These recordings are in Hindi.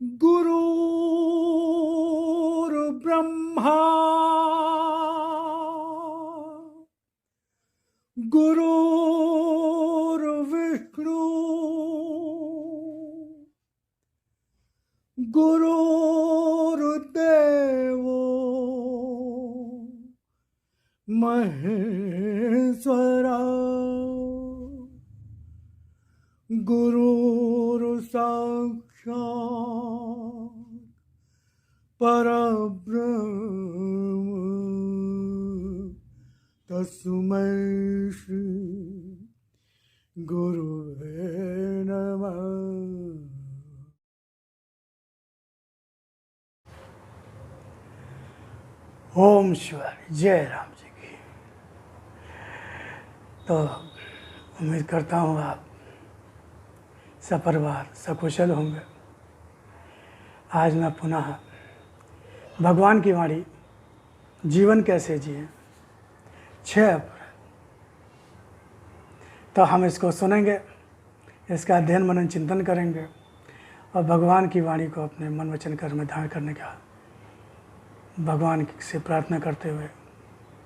गुरुर्ब्रह्मा गुरुर्विष्णु गुरुर्देवो महेश्वरा गुरुर्साक्षात् परब्रह्म तस्मै श्री गुरुवे नमः। ओम शिवाय। जय राम जी की। तो उम्मीद करता हूँ आप सपरिवार सकुशल होंगे। आज मैं पुनः भगवान की वाणी जीवन कैसे जिए 6 अप्रैल, तो हम इसको सुनेंगे, इसका अध्ययन मनन चिंतन करेंगे और भगवान की वाणी को अपने मन वचन कर्म में धारण करने का भगवान से प्रार्थना करते हुए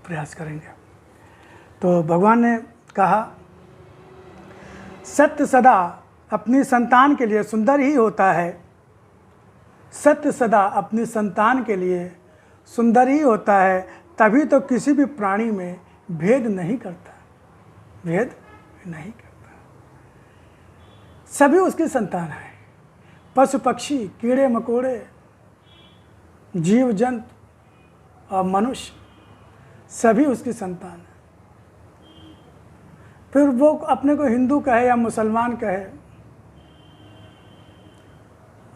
प्रयास करेंगे। तो भगवान ने कहा, सत्य सदा अपनी संतान के लिए सुंदर ही होता है। सत्य सदा अपनी संतान के लिए सुंदर ही होता है, तभी तो किसी भी प्राणी में भेद नहीं करता, भेद नहीं करता। सभी उसकी संतान है। पशु पक्षी, कीड़े मकोड़े, जीव जंतु और मनुष्य सभी उसकी संतान है। फिर वो अपने को हिंदू कहे या मुसलमान कहे,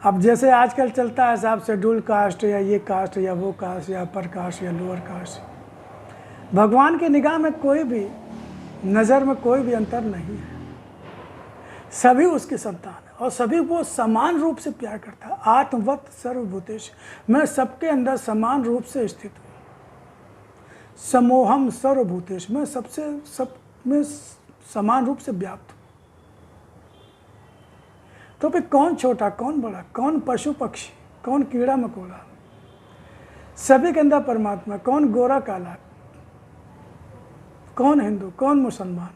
अब जैसे आजकल चलता है साहब शेड्यूल कास्ट या ये कास्ट या वो कास्ट या अपर कास्ट या लोअर कास्ट, भगवान की निगाह में कोई भी नज़र में कोई भी अंतर नहीं है। सभी उसकी संतान है और सभी वो समान रूप से प्यार करता है। आत्मवत सर्वभूतेश, मैं सबके अंदर समान रूप से स्थित हूँ। समोहम सर्वभूतेश, मैं सब में समान रूप से व्याप्त हूँ। तो फिर कौन छोटा कौन बड़ा, कौन पशु पक्षी, कौन कीड़ा मकोड़ा, सभी के अंदर परमात्मा। कौन गोरा काला, कौन हिंदू, कौन मुसलमान,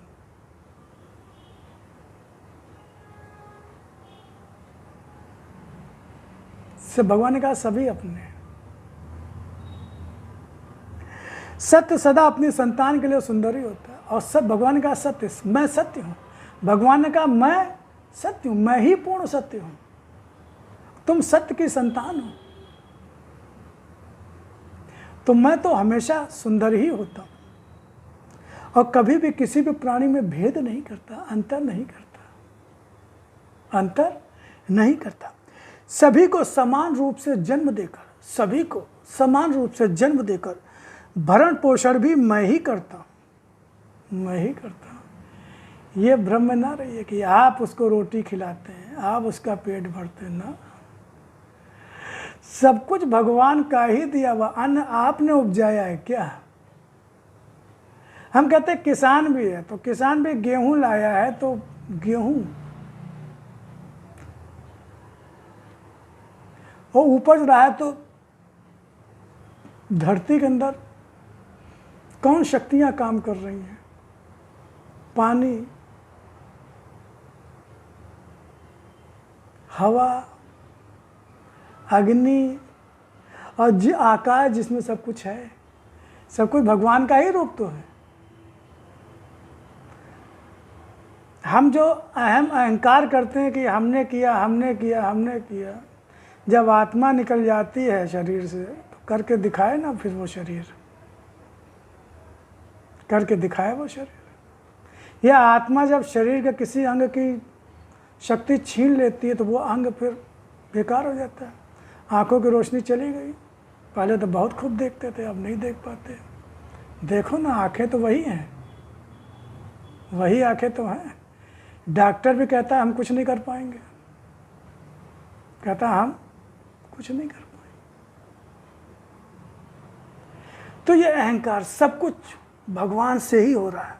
से भगवान ने कहा सभी अपने। सत्य सदा अपनी संतान के लिए सुंदर ही होता है। और सब भगवान ने कहा सत्य, मैं सत्य हूं। भगवान ने कहा मैं सत्य हूं, मैं ही पूर्ण सत्य हूं। तुम सत्य की संतान हो, तो मैं तो हमेशा सुंदर ही होता हूं और कभी भी किसी भी प्राणी में भेद नहीं करता, अंतर नहीं करता, अंतर नहीं करता। सभी को समान रूप से जन्म देकर, सभी को समान रूप से जन्म देकर भरण पोषण भी मैं ही करता हूं, मैं ही करता हूं। ये भ्रम में ना रहिए कि आप उसको रोटी खिलाते हैं, आप उसका पेट भरते हैं ना। सब कुछ भगवान का ही दिया हुआ अन्न आपने उपजाया है क्या? हम कहते हैं किसान भी है, तो किसान भी गेहूं लाया है, तो गेहूं वो उपज रहा है, तो धरती के अंदर कौन शक्तियां काम कर रही हैं? पानी, हवा, अग्नि और आकाश, जिसमें सब कुछ है, सब कुछ भगवान का ही रूप तो है। हम जो अहंकार करते हैं कि हमने किया, हमने किया, हमने किया, जब आत्मा निकल जाती है शरीर से तो करके दिखाए ना, फिर वो शरीर करके दिखाए वो शरीर। यह आत्मा जब शरीर के किसी अंग की शक्ति छीन लेती है तो वो अंग फिर बेकार हो जाता है। आंखों की रोशनी चली गई, पहले तो बहुत खूब देखते थे, अब नहीं देख पाते। देखो ना, आंखें तो वही हैं, वही आंखें तो हैं। डॉक्टर भी कहता है हम कुछ नहीं कर पाएंगे, कहता हम कुछ नहीं कर पाएंगे। तो ये अहंकार, सब कुछ भगवान से ही हो रहा है।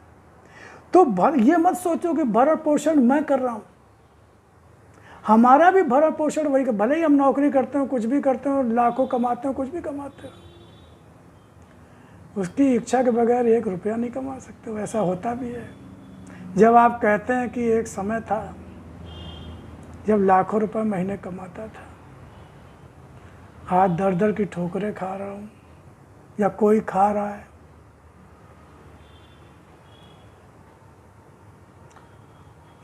तो ये मत सोचो कि भरण पोषण मैं कर रहा हूं। हमारा भी भरण पोषण वही, भले ही हम नौकरी करते हो, कुछ भी करते हो, लाखों कमाते हो, कुछ भी कमाते हो, उसकी इच्छा के बगैर 1 रुपया नहीं कमा सकते हो। ऐसा होता भी है। जब आप कहते हैं कि एक समय था जब लाखों रुपए महीने कमाता था, आज दर दर की ठोकरें खा रहा हूँ या कोई खा रहा है।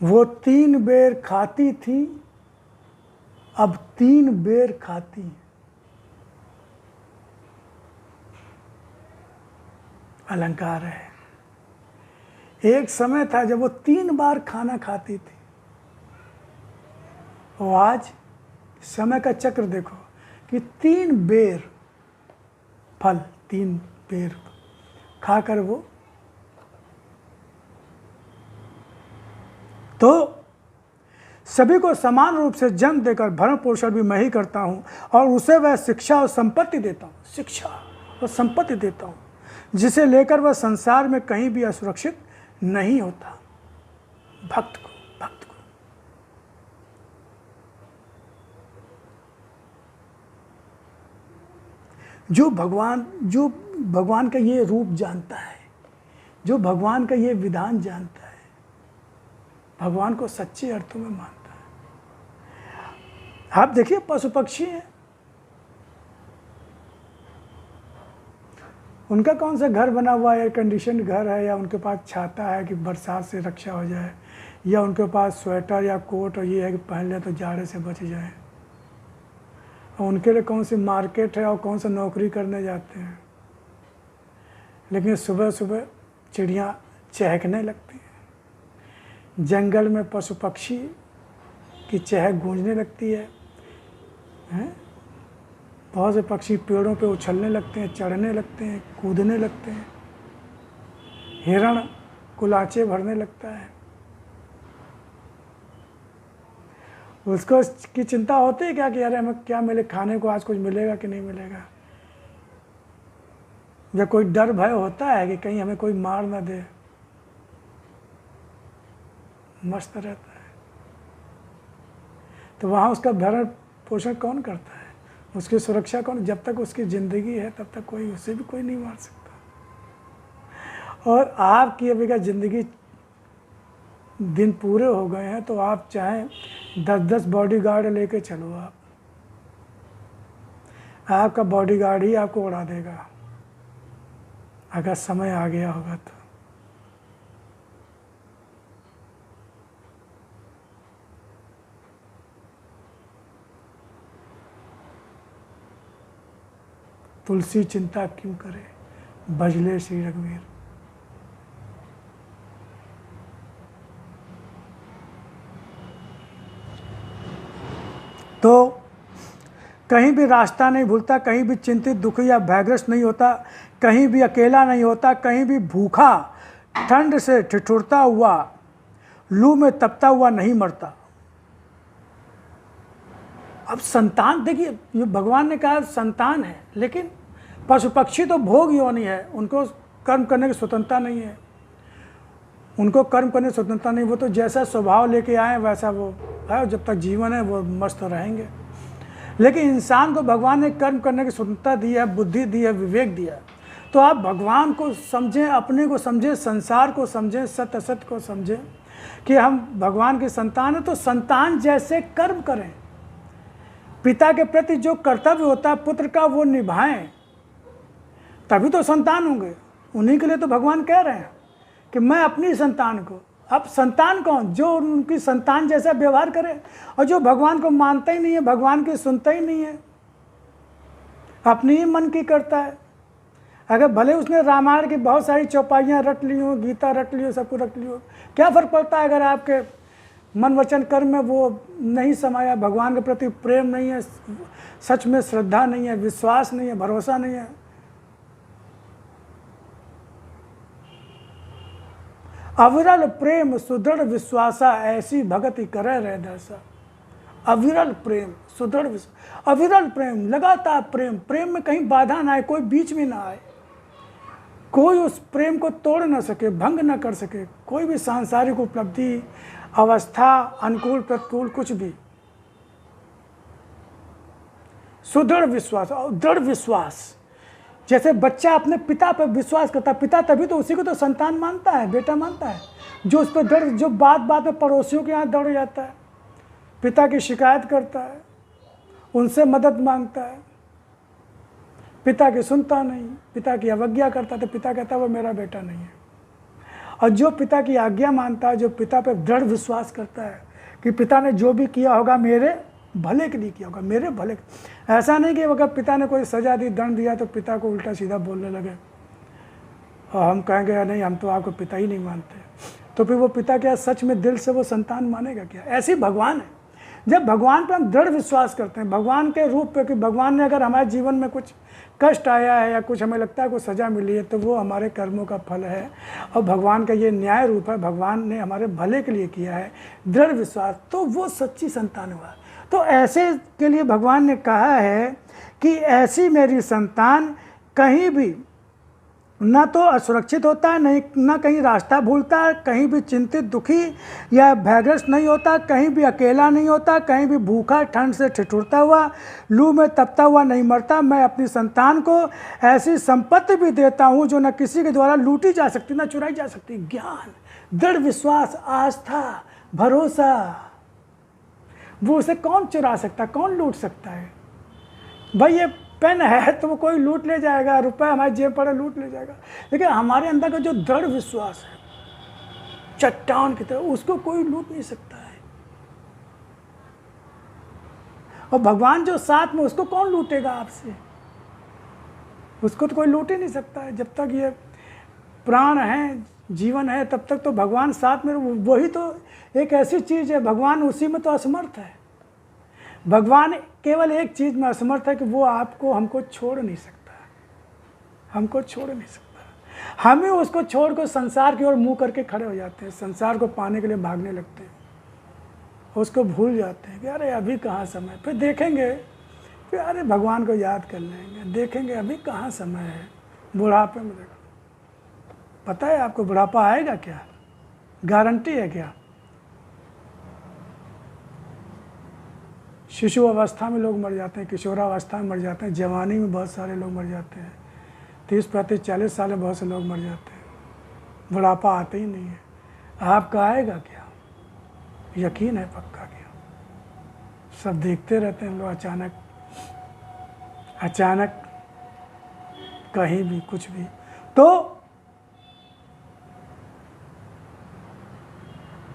वो 3 बेर खाती थी, अब 3 बेर खाती है। अलंकार है। एक समय था जब वो 3 बार खाना खाती थी, और आज समय का चक्र देखो कि 3 बेर फल, 3 बेर खाकर वो, तो सभी को समान रूप से जन्म देकर भरण पोषण भी मैं ही करता हूं, और उसे वह शिक्षा और संपत्ति देता हूं, शिक्षा और संपत्ति देता हूं, जिसे लेकर वह संसार में कहीं भी असुरक्षित नहीं होता। भक्त को जो भगवान का ये रूप जानता है, जो भगवान का ये विधान जानता है, भगवान को सच्चे अर्थों में मानता है। आप देखिए पशु पक्षी हैं, उनका कौन सा घर बना हुआ एयर कंडीशन घर है, या उनके पास छाता है कि बरसात से रक्षा हो जाए, या उनके पास स्वेटर या कोट और ये है कि पहन ले तो जाड़े से बच जाए। और उनके लिए कौन सी मार्केट है और कौन सा नौकरी करने जाते हैं। लेकिन सुबह सुबह चिड़ियाँ चहकने लगती हैं, जंगल में पशु पक्षी की चहक गूंजने लगती है, बहुत से पक्षी पेड़ों पे उछलने लगते हैं, चढ़ने लगते हैं, कूदने लगते हैं, हिरण कुलाचे भरने लगता है। उसको की चिंता होती है क्या कि अरे हमें क्या मिले, खाने को आज कुछ मिलेगा कि नहीं मिलेगा, या कोई डर भय होता है कि कहीं हमें कोई मार ना दे। मस्त रहता है। तो वहाँ उसका भरण पोषण कौन करता है, उसकी सुरक्षा कौन? जब तक उसकी ज़िंदगी है तब तक कोई, उसे भी कोई नहीं मार सकता। और आपकी अभी का ज़िंदगी दिन पूरे हो गए हैं तो आप चाहें 10-10 बॉडीगार्ड लेके चलो, आपका बॉडीगार्ड ही आपको उड़ा देगा अगर समय आ गया होगा तो। तुलसी चिंता क्यों करे, बजले श्री रघुवीर। तो कहीं भी रास्ता नहीं भूलता, कहीं भी चिंतित दुखी या भयग्रस्त नहीं होता, कहीं भी अकेला नहीं होता, कहीं भी भूखा ठंड से ठिठुरता हुआ, लू में तपता हुआ नहीं मरता। अब संतान देखिए, ये भगवान ने कहा संतान है, लेकिन पशु पक्षी तो भोग योनि है, उनको कर्म करने की स्वतंत्रता नहीं है, उनको कर्म करने की स्वतंत्रता नहीं। वो तो जैसा स्वभाव लेके आए वैसा वो है, जब तक जीवन है वो मस्त रहेंगे। लेकिन इंसान को भगवान ने कर्म करने की स्वतंत्रता दी है, बुद्धि दी है, विवेक दिया है। तो आप भगवान को समझें, अपने को समझें, संसार को समझें, सत्य असत्य को समझें कि हम भगवान के संतान हैं, तो संतान जैसे कर्म करें। पिता के प्रति जो कर्तव्य होता है पुत्र का वो निभाएं, तभी तो संतान होंगे। उन्हीं के लिए तो भगवान कह रहे हैं कि मैं अपनी संतान को, अब संतान कौन? जो उनकी संतान जैसा व्यवहार करे, और जो भगवान को मानता ही नहीं है, भगवान की सुनता ही नहीं है, अपनी ही मन की करता है। अगर भले उसने रामायण की बहुत सारी चौपाइयाँ रट ली हो, गीता रट ली हो, सब कुछ रट ली हो, क्या फ़र्क पड़ता है अगर आपके मन वचन कर्म में वो नहीं समाया, भगवान के प्रति प्रेम नहीं है, सच में श्रद्धा नहीं है, विश्वास नहीं है, भरोसा नहीं है। अविरल प्रेम सुदृढ़ विश्वासा, ऐसी भगति करे रह दर्शा। अविरल प्रेम, सुदृढ़ विश्वास, अविरल प्रेम, लगातार प्रेम, प्रेम में कहीं बाधा ना आए, कोई बीच में ना आए, कोई उस प्रेम को तोड़ ना सके, भंग ना कर सके। कोई भी सांसारिक उपलब्धि, अवस्था, अनुकूल प्रतिकूल कुछ भी, सुदृढ़ विश्वास और दृढ़ विश्वास। जैसे बच्चा अपने पिता पर विश्वास करता है, पिता तभी तो उसी को तो संतान मानता है, बेटा मानता है। जो उस पर दृढ़, जो बात बात में पड़ोसियों के यहाँ दौड़ जाता है, पिता की शिकायत करता है, उनसे मदद मांगता है, पिता की सुनता नहीं, पिता की अवज्ञा करता है, तो पिता कहता है वो मेरा बेटा नहीं है। और जो पिता की आज्ञा मानता है, जो पिता पर दृढ़ विश्वास करता है कि पिता ने जो भी किया होगा मेरे भले के लिए किया होगा, मेरे भले। ऐसा नहीं कि अगर पिता ने कोई सजा दी, दंड दिया, तो पिता को उल्टा सीधा बोलने लगे और हम कहेंगे नहीं, हम तो आपको पिता ही नहीं मानते, तो फिर वो पिता क्या सच में दिल से वो संतान मानेगा क्या? ऐसे भगवान है। जब भगवान पर हम दृढ़ विश्वास करते हैं, भगवान के रूप पे, कि भगवान ने अगर हमारे जीवन में कुछ कष्ट आया है या कुछ हमें लगता है कुछ सज़ा मिली है, तो वो हमारे कर्मों का फल है और भगवान का ये न्याय रूप है, भगवान ने हमारे भले के लिए किया है, दृढ़ विश्वास, तो वो सच्ची संतान हुआ। तो ऐसे के लिए भगवान ने कहा है कि ऐसी मेरी संतान कहीं भी न तो असुरक्षित होता है, नहीं न कहीं रास्ता भूलता है, कहीं भी चिंतित दुखी या भयग्रस्त नहीं होता, कहीं भी अकेला नहीं होता, कहीं भी भूखा ठंड से ठिठुरता हुआ, लू में तपता हुआ नहीं मरता। मैं अपनी संतान को ऐसी संपत्ति भी देता हूँ जो न किसी के द्वारा लूटी जा सकती, न चुराई जा सकती। ज्ञान, दृढ़ विश्वास, आस्था, भरोसा, वो उसे कौन चुरा सकता, कौन लूट सकता है? भाई ये पेन है तो वो कोई लूट ले जाएगा, रुपए हमारे जेब पड़े लूट ले जाएगा, लेकिन हमारे अंदर का जो दृढ़ विश्वास है चट्टान की तरह, उसको कोई लूट नहीं सकता है। और भगवान जो साथ में, उसको कौन लूटेगा आपसे? उसको तो कोई लूट ही नहीं सकता है। जब तक ये प्राण है, जीवन है, तब तक तो भगवान साथ में, वही तो एक ऐसी चीज़ है, भगवान उसी में तो असमर्थ है। भगवान केवल एक चीज़ में असमर्थ है कि वो आपको, हमको छोड़ नहीं सकता, हमको छोड़ नहीं सकता। हम ही उसको छोड़ कर संसार की ओर मुँह करके खड़े हो जाते हैं, संसार को पाने के लिए भागने लगते हैं, उसको भूल जाते हैं कि अरे अभी कहाँ समय, फिर देखेंगे, फिर अरे भगवान को याद कर लेंगे, देखेंगे अभी कहाँ समय है, बुढ़ापे में। देखो, पता है आपको बुढ़ापा आएगा क्या? गारंटी है क्या? शिशु अवस्था में लोग मर जाते हैं, किशोरावस्था में मर जाते हैं, जवानी में बहुत सारे लोग मर जाते हैं, 30, 35, 40 साल में बहुत से लोग मर जाते हैं। बुढ़ापा आते ही नहीं है। आपका आएगा क्या? यकीन है पक्का क्या? सब देखते रहते हैं लोग, अचानक कहीं भी कुछ भी। तो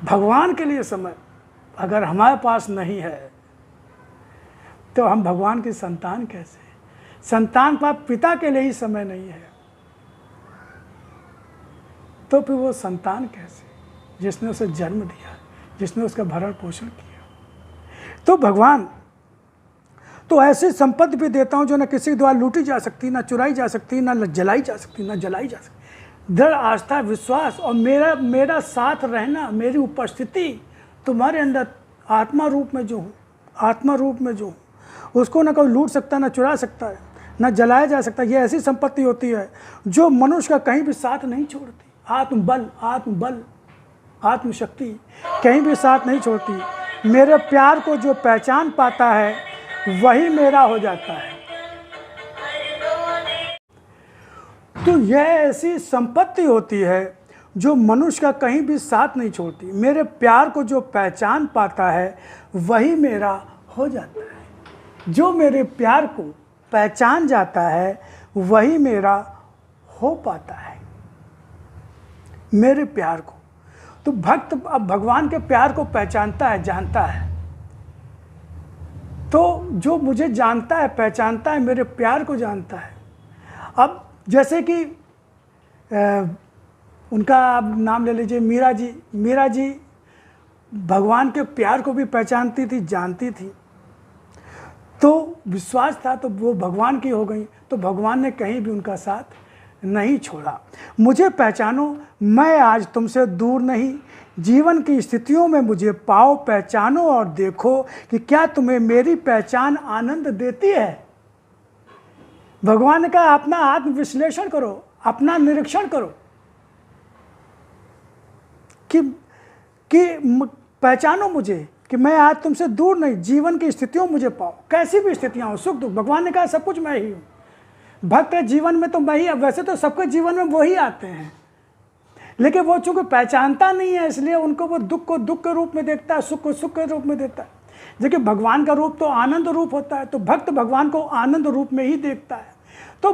भगवान के लिए समय अगर हमारे पास नहीं है तो हम भगवान की संतान कैसे? संतान का पिता के लिए ही समय नहीं है तो फिर वो संतान कैसे, जिसने उसे जन्म दिया, जिसने उसका भरण पोषण किया। तो भगवान तो ऐसी संपत्ति भी देता हूँ जो न किसी के द्वारा लूटी जा सकती, ना चुराई जा सकती, ना जलाई जा सकती, ना जलाई जा सकती। दृढ़ आस्था, विश्वास और मेरा साथ रहना, मेरी उपस्थिति तुम्हारे अंदर आत्मा रूप में जो हूँ, आत्मा रूप में जो हूँ, उसको ना कोई लूट सकता, ना चुरा सकता है, ना जलाया जा सकता। ये ऐसी संपत्ति होती है जो मनुष्य का कहीं भी साथ नहीं छोड़ती। आत्मबल, आत्मशक्ति कहीं भी साथ नहीं छोड़ती। मेरे प्यार को जो पहचान पाता है वही मेरा हो जाता है। तो यह ऐसी संपत्ति होती है जो मनुष्य का कहीं भी साथ नहीं छोड़ती। मेरे प्यार को जो पहचान पाता है वही मेरा हो जाता है। जो मेरे प्यार को पहचान जाता है वही मेरा हो पाता है, मेरे प्यार को। तो भक्त अब भगवान के प्यार को पहचानता है, जानता है। तो जो मुझे जानता है, पहचानता है, मेरे प्यार को जानता है। अब जैसे कि उनका आप नाम ले लीजिए, मीरा जी भगवान के प्यार को भी पहचानती थी, जानती थी, तो विश्वास था, तो वो भगवान की हो गई। तो भगवान ने कहीं भी उनका साथ नहीं छोड़ा। मुझे पहचानो, मैं आज तुमसे दूर नहीं। जीवन की स्थितियों में मुझे पाओ, पहचानो और देखो कि क्या तुम्हें मेरी पहचान आनंद देती है। भगवान ने कहा अपना आत्मविश्लेषण करो, अपना निरीक्षण करो कि पहचानो मुझे, कि मैं आज तुमसे दूर नहीं, जीवन की स्थितियों मुझे पाओ, कैसी भी स्थितियाँ हो, सुख दुख। भगवान ने कहा सब कुछ मैं ही हूँ। भक्त जीवन में तो मैं ही, वैसे तो सबके जीवन में वो ही आते हैं, लेकिन वो चूंकि पहचानता नहीं है इसलिए उनको वो दुख को दुख के रूप में देखता है, सुख को सुख के रूप में देखता है। देखिए भगवान का रूप तो आनंद रूप होता है, तो भक्त भगवान को आनंद रूप में ही देखता है। तो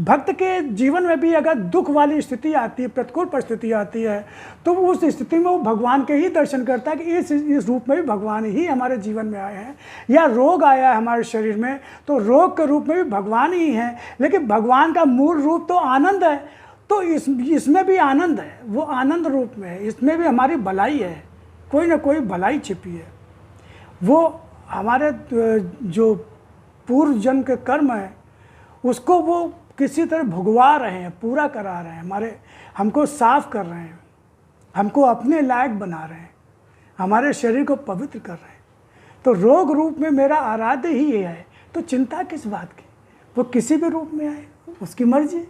भक्त के जीवन में भी अगर दुख वाली स्थिति आती है, प्रतिकूल परिस्थिति आती है, तो उस स्थिति में वो भगवान के ही दर्शन करता है कि इस रूप में भी भगवान ही हमारे जीवन में आए हैं। या रोग आया है हमारे शरीर में, तो रोग के रूप में भी भगवान ही है, लेकिन भगवान का मूल रूप तो आनंद है, तो इसमें भी आनंद है, वो आनंद रूप में है, इसमें भी हमारी भलाई है, कोई ना कोई भलाई छिपी है। वो हमारे जो पूर्व जन्म के कर्म है उसको वो किसी तरह भुगवा रहे हैं, पूरा करा रहे हैं, हमको साफ कर रहे हैं, हमको अपने लायक बना रहे हैं, हमारे शरीर को पवित्र कर रहे हैं। तो रोग रूप में मेरा आराध्य ही है, तो चिंता किस बात की, वो किसी भी रूप में आए, उसकी मर्जी,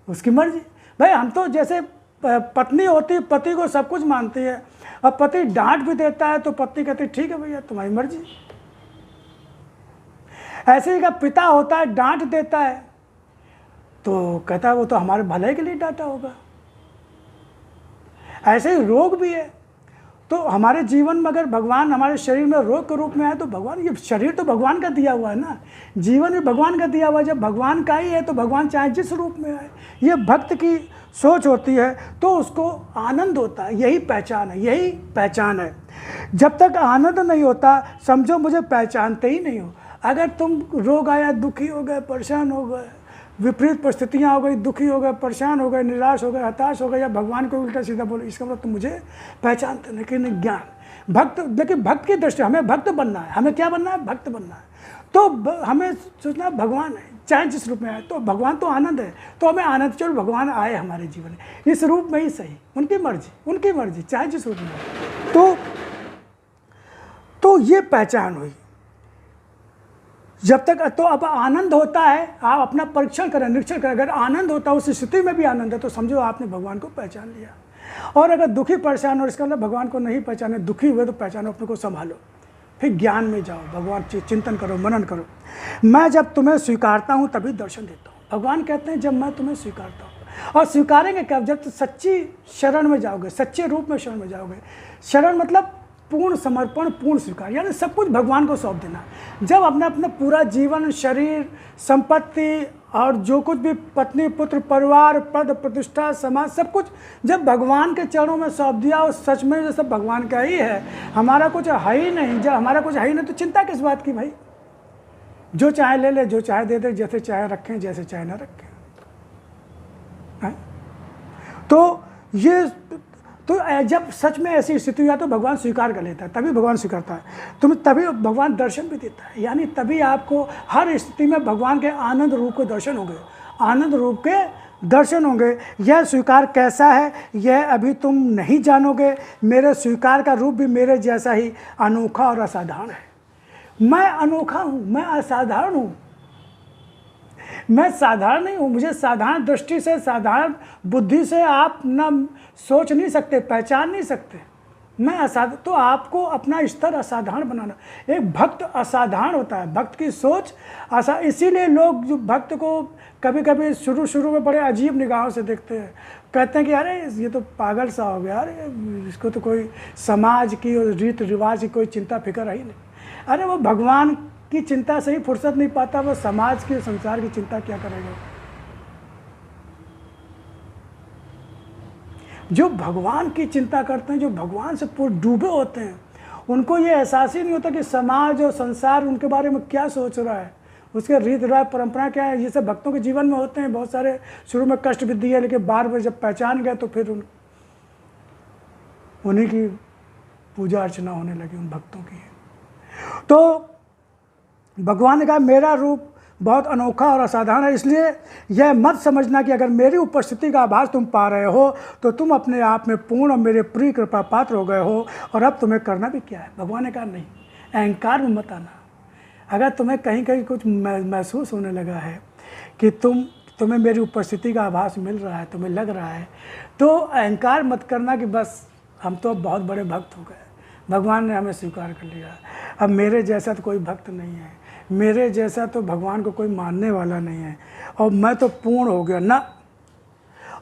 उसकी मर्जी। भाई हम तो जैसे पत्नी होती है पति को सब कुछ मानती है, अब पति डांट भी देता है तो पत्नी कहती है ठीक है भैया तुम्हारी मर्जी। ऐसे ही का पिता होता है, डांट देता है तो कहता है वो तो हमारे भले के लिए डांटा होगा। ऐसे ही रोग भी है, तो हमारे जीवन में अगर भगवान हमारे शरीर में रोग के रूप में आए तो भगवान, ये शरीर तो भगवान का दिया हुआ है ना, जीवन भी भगवान का दिया हुआ है, जब भगवान का ही है तो भगवान चाहे जिस रूप में आए, ये भक्त की सोच होती है, तो उसको आनंद होता है, यही पहचान है, यही पहचान है। जब तक आनंद नहीं होता समझो मुझे पहचानते ही नहीं हो। अगर तुम रोग आया, दुखी हो गए, परेशान हो गए, विपरीत परिस्थितियाँ हो गई, दुखी हो गए, परेशान हो गए, निराश हो गए, हताश हो गए, या भगवान को उल्टा सीधा बोले, इसका मतलब तुम मुझे पहचानते नहीं। लेकिन ज्ञान भक्त, लेकिन भक्त की दृष्टि हमें भक्त बनना है, हमें क्या बनना है, भक्त बनना है। तो हमें सोचना भगवान है चाहे जिस रूप में आए, तो भगवान तो आनंद है, तो हमें आनंद, चलो भगवान आए हमारे जीवन में इस रूप में ही सही, उनकी मर्जी चाहे जिस रूप में आए। तो ये पहचान हुई। जब तक तो अब आनंद होता है, आप अपना परीक्षण करें, निरीक्षण करें, अगर आनंद होता है उस स्थिति में भी आनंद है तो समझो आपने भगवान को पहचान लिया। और अगर दुखी परेशान हो, इसका मतलब भगवान को नहीं पहचाने, दुखी हुए तो पहचानो, अपने को संभालो, फिर ज्ञान में जाओ, भगवान चिंतन करो, मनन करो। मैं जब तुम्हें स्वीकारता हूँ तभी दर्शन देता हूँ। भगवान कहते हैं जब मैं तुम्हें स्वीकारता हूँ, और स्वीकारेंगे क्या, जब सच्ची शरण में जाओगे, सच्चे रूप में शरण में जाओगे। शरण मतलब पूर्ण समर्पण, पूर्ण स्वीकार, यानी सब कुछ भगवान को सौंप देना। जब अपना पूरा जीवन, शरीर, संपत्ति और जो कुछ भी पत्नी, पुत्र, परिवार, पद, प्रतिष्ठा, समाज, सब कुछ जब भगवान के चरणों में सौंप दिया, और सच में जो सब भगवान का ही है, हमारा कुछ है ही नहीं। जब हमारा कुछ है ही नहीं तो चिंता किस बात की भाई। जो चाहे ले ले, जो चाहे दे दे, जैसे चाहे रखें, जैसे चाहे ना रखें। तो ये तो जब सच में ऐसी स्थिति हुआ तो भगवान स्वीकार कर लेता है, तभी भगवान स्वीकारता है तुम्हें, तभी भगवान दर्शन भी देता है। यानी तभी आपको हर स्थिति में भगवान के आनंद रूप के दर्शन होंगे, आनंद रूप के दर्शन होंगे। यह स्वीकार कैसा है यह अभी तुम नहीं जानोगे। मेरे स्वीकार का रूप भी मेरे जैसा ही अनोखा और असाधारण है। मैं अनोखा हूँ, मैं असाधारण हूँ, मैं साधारण नहीं हूँ। मुझे साधारण दृष्टि से, साधारण बुद्धि से आप न सोच नहीं सकते, पहचान नहीं सकते। मैं असाधारण, तो आपको अपना स्तर असाधारण बनाना। एक भक्त असाधारण होता है, भक्त की सोच इसीलिए लोग जो भक्त को कभी कभी शुरू में बड़े अजीब निगाहों से देखते हैं, कहते हैं कि अरे ये तो पागल सा हो गया, अरे इसको तो कोई समाज की और रीत रिवाज की कोई चिंता फिक्र है ही नहीं। अरे वो भगवान की चिंता से ही फुर्सत नहीं पाता, वो समाज की, संसार की चिंता क्या करेगा। जो भगवान की चिंता करते हैं, जो भगवान से पूरे डूबे होते हैं, उनको ये एहसास ही नहीं होता कि समाज और संसार उनके बारे में क्या सोच रहा है, उसके रीत रिवाज, परंपरा क्या है। ये सब भक्तों के जीवन में होते हैं। बहुत सारे शुरू में कष्ट भी दिए, लेकिन बार बार जब पहचान गए तो फिर उन्हीं की पूजा अर्चना होने लगी, उन भक्तों की। तो भगवान ने कहा मेरा रूप बहुत अनोखा और असाधारण है, इसलिए यह मत समझना कि अगर मेरी उपस्थिति का आभास तुम पा रहे हो तो तुम अपने आप में पूर्ण और मेरे प्रिय कृपा पात्र हो गए हो, और अब तुम्हें करना भी क्या है। भगवान ने कहा नहीं, अहंकार में मत आना। अगर तुम्हें कहीं कहीं कुछ महसूस होने लगा है कि तुम्हें मेरी उपस्थिति का आभास मिल रहा है, तुम्हें लग रहा है, तो अहंकार मत करना कि बस हम तो बहुत बड़े भक्त हो गए, भगवान ने हमें स्वीकार कर लिया। अब मेरे जैसा तो कोई भक्त नहीं है, मेरे जैसा तो भगवान को कोई मानने वाला नहीं है, और मैं तो पूर्ण हो गया ना।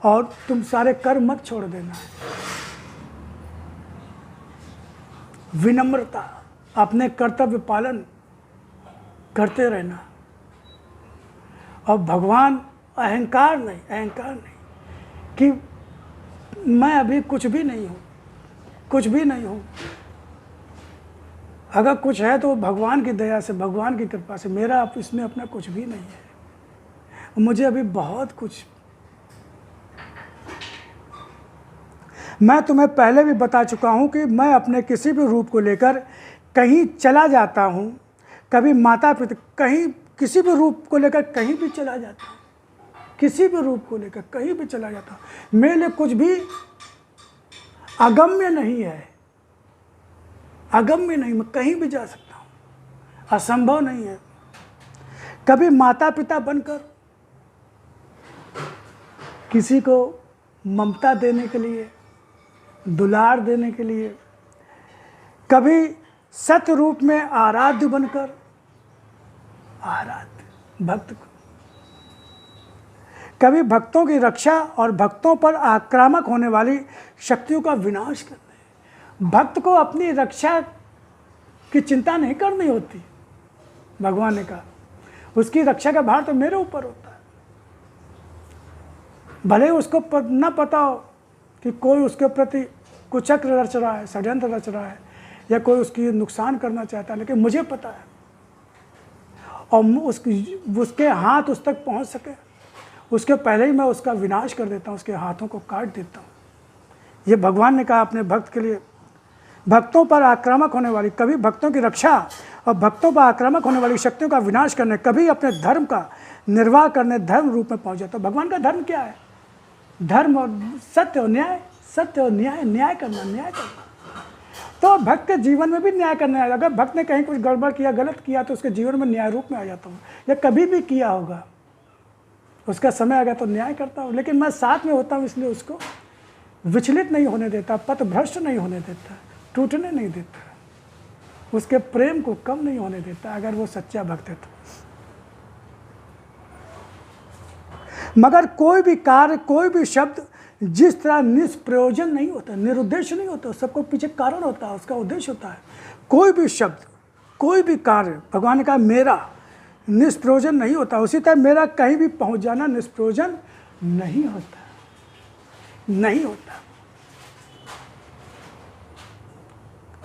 और तुम सारे कर्म मत छोड़ देना, विनम्रता, अपने कर्तव्य पालन करते रहना। और भगवान अहंकार नहीं कि मैं अभी कुछ भी नहीं हूँ। अगर कुछ है तो भगवान की दया से, भगवान की कृपा से, मेरा इसमें अपना कुछ भी नहीं है। मुझे अभी बहुत कुछ, मैं तुम्हें पहले भी बता चुका हूँ कि मैं अपने किसी भी रूप को लेकर कहीं चला जाता हूँ, कभी माता पिता, कहीं किसी भी रूप को लेकर कहीं भी चला जाता हूँ, किसी भी रूप को लेकर कहीं भी चला जाता हूँ। मेरे लिए कुछ भी अगम्य नहीं है, अगम्य नहीं, मैं कहीं भी जा सकता हूँ, असंभव नहीं है। कभी माता पिता बनकर किसी को ममता देने के लिए, दुलार देने के लिए, कभी सत्य रूप में आराध्य बनकर, आराध्य भक्त को, कभी भक्तों की रक्षा और भक्तों पर आक्रामक होने वाली शक्तियों का विनाश करना। भक्त को अपनी रक्षा की चिंता नहीं करनी होती। भगवान ने कहा उसकी रक्षा का भार तो मेरे ऊपर होता है। भले उसको न पता हो कि कोई उसके प्रति कुचक्र रच रहा है, षड्यंत्र रच रहा है, या कोई उसकी नुकसान करना चाहता है, लेकिन मुझे पता है, और उसके हाथ उस तक पहुंच सके उसके पहले ही मैं उसका विनाश कर देता हूँ, उसके हाथों को काट देता हूँ। ये भगवान ने कहा अपने भक्त के लिए। भक्तों पर आक्रामक होने वाली, कभी भक्तों की रक्षा और भक्तों पर आक्रामक होने वाली शक्तियों का विनाश करने, कभी अपने धर्म का निर्वाह करने धर्म रूप में पहुंच जाता। भगवान का धर्म क्या है? धर्म और सत्य और न्याय, सत्य और न्याय, न्याय करना, न्याय करना। तो भक्त के जीवन में भी न्याय करना है। अगर भक्त ने कहीं कुछ गड़बड़ किया, गलत किया, तो उसके जीवन में न्याय रूप में आ जाता हूँ, या कभी भी किया होगा, उसका समय आ गया तो न्याय करता हूँ। लेकिन मैं साथ में होता हूँ, इसलिए उसको विचलित नहीं होने देता, पथभ्रष्ट नहीं होने देता, टूटने नहीं देता, उसके प्रेम को कम नहीं होने देता, अगर वो सच्चा भक्त है तो। मगर कोई भी कार्य, कोई भी शब्द जिस तरह निष्प्रयोजन नहीं होता, निरुद्देश्य नहीं होता, सबको पीछे कारण होता है, उसका उद्देश्य होता है। कोई भी शब्द, कोई भी कार्य, भगवान ने कहा मेरा निष्प्रयोजन नहीं होता। उसी तरह मेरा कहीं भी पहुंच जाना निष्प्रयोजन नहीं होता, नहीं होता।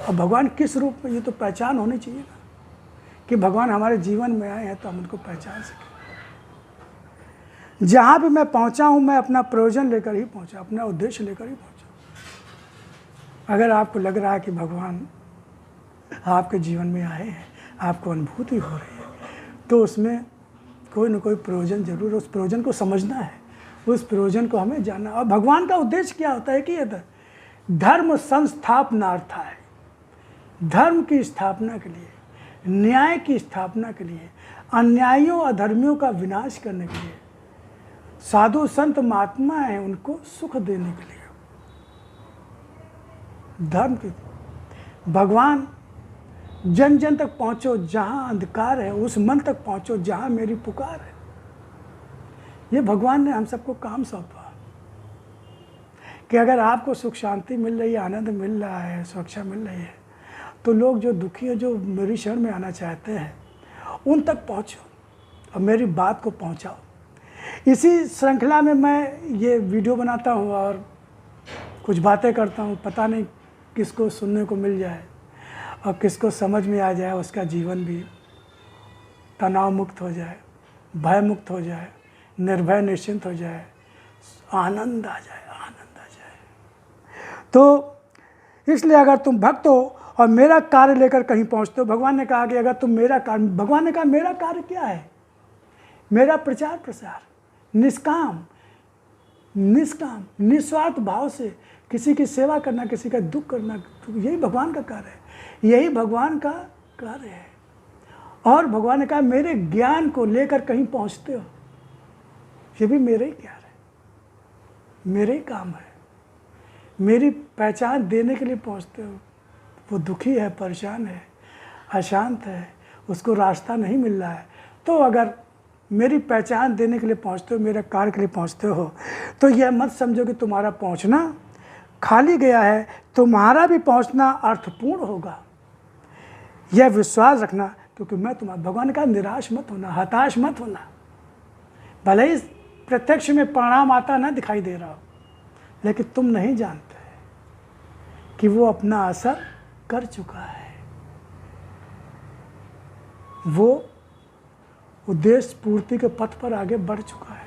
और भगवान किस रूप में, ये तो पहचान होनी चाहिए ना, कि भगवान हमारे जीवन में आए हैं तो हम उनको पहचान सकें। जहाँ भी मैं पहुँचा हूँ, मैं अपना प्रयोजन लेकर ही पहुँचा, अपना उद्देश्य लेकर ही पहुँचा। अगर आपको लग रहा है कि भगवान आपके जीवन में आए हैं, आपको अनुभूति हो रही है, तो उसमें कोई न कोई प्रयोजन जरूर, उस प्रयोजन को समझना है, उस प्रयोजन को हमें जानना। और भगवान का उद्देश्य क्या होता है कि ये धर्म संस्थापनार्थ है, धर्म की स्थापना के लिए, न्याय की स्थापना के लिए, अन्यायियों अधर्मियों का विनाश करने के लिए, साधु संत महात्मा हैं उनको सुख देने के लिए। धर्म की, भगवान जन जन तक पहुंचो, जहां अंधकार है उस मन तक पहुंचो जहां मेरी पुकार है। ये भगवान ने हम सबको काम सौंपा कि अगर आपको सुख शांति मिल रही है, आनंद मिल रहा है, सुरक्षा मिल रही है, तो लोग जो दुखी है, जो मेरी शरण में आना चाहते हैं, उन तक पहुंचो और मेरी बात को पहुंचाओ। इसी श्रृंखला में मैं ये वीडियो बनाता हूँ और कुछ बातें करता हूँ, पता नहीं किसको सुनने को मिल जाए और किसको समझ में आ जाए, उसका जीवन भी तनाव मुक्त हो जाए, भय मुक्त हो जाए, निर्भय निश्चिंत हो जाए, आनंद आ जाए, आनंद आ जाए। तो इसलिए अगर तुम भक्त हो और मेरा कार्य लेकर कहीं पहुँचते हो, भगवान ने कहा कि अगर तुम मेरा कार्य, भगवान ने कहा मेरा कार्य क्या है? मेरा प्रचार प्रसार, निष्काम, निस्वार्थ भाव से किसी की सेवा करना, किसी का दुख करना, तो यही भगवान का कार्य है, यही भगवान का कार्य है। और भगवान ने कहा मेरे ज्ञान को लेकर कहीं पहुंचते हो, ये भी मेरे ही ज्ञान है, मेरे ही काम है, मेरी पहचान देने के लिए पहुंचते हो, वो दुखी है, परेशान है, अशांत है, उसको रास्ता नहीं मिल रहा है, तो अगर मेरी पहचान देने के लिए पहुँचते हो, मेरे कार्य के लिए पहुँचते हो, तो यह मत समझो कि तुम्हारा पहुँचना खाली गया है, तुम्हारा भी पहुँचना अर्थपूर्ण होगा। यह विश्वास रखना, क्योंकि मैं तुम्हारा, भगवान का निराश मत होना, हताश मत होना। भले ही प्रत्यक्ष में परिणाम आता ना दिखाई दे रहा हो, लेकिन तुम नहीं जानते कि वो अपना असर कर चुका है। वो उद्देश्य पूर्ति के पथ पर आगे बढ़ चुका है।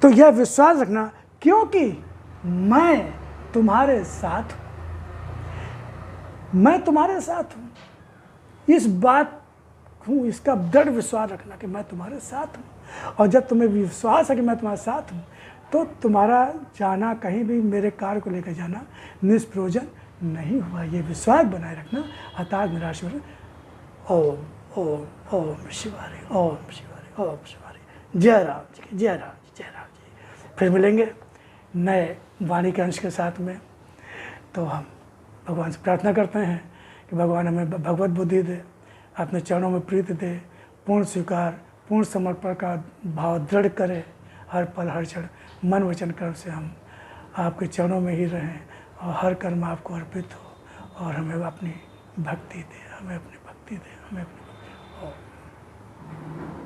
तो यह विश्वास रखना, क्योंकि मैं तुम्हारे साथ हूं, मैं तुम्हारे साथ हूं। इस बात हूं, इसका दृढ़ विश्वास रखना कि मैं तुम्हारे साथ हूं। और जब तुम्हें विश्वास है कि मैं तुम्हारे साथ हूं, तो तुम्हारा जाना कहीं भी, मेरे कार्य को लेकर जाना निष्प्रयोजन नहीं हुआ। ये विश्वास बनाए रखना, हताश निराश हो। ओम ओम ओम शिवाय, ओम शिवाय, ओम शिवाय। जय राम जी की, जय राम जी, जय राम जी। फिर मिलेंगे नए वाणी के अंश के साथ में। तो हम भगवान से प्रार्थना करते हैं कि भगवान हमें भगवत बुद्धि दे, अपने चरणों में प्रीति दे, पूर्ण स्वीकार, पूर्ण समर्पण का भाव दृढ़ करे। हर पल हर क्षण मन वचन कर्म से हम आपके चरणों में ही रहें, और हर कर्म आपको अर्पित हो, और हमें अपनी भक्ति दे, हमें अपनी भक्ति दे, हमें अपनी भक्ति दे।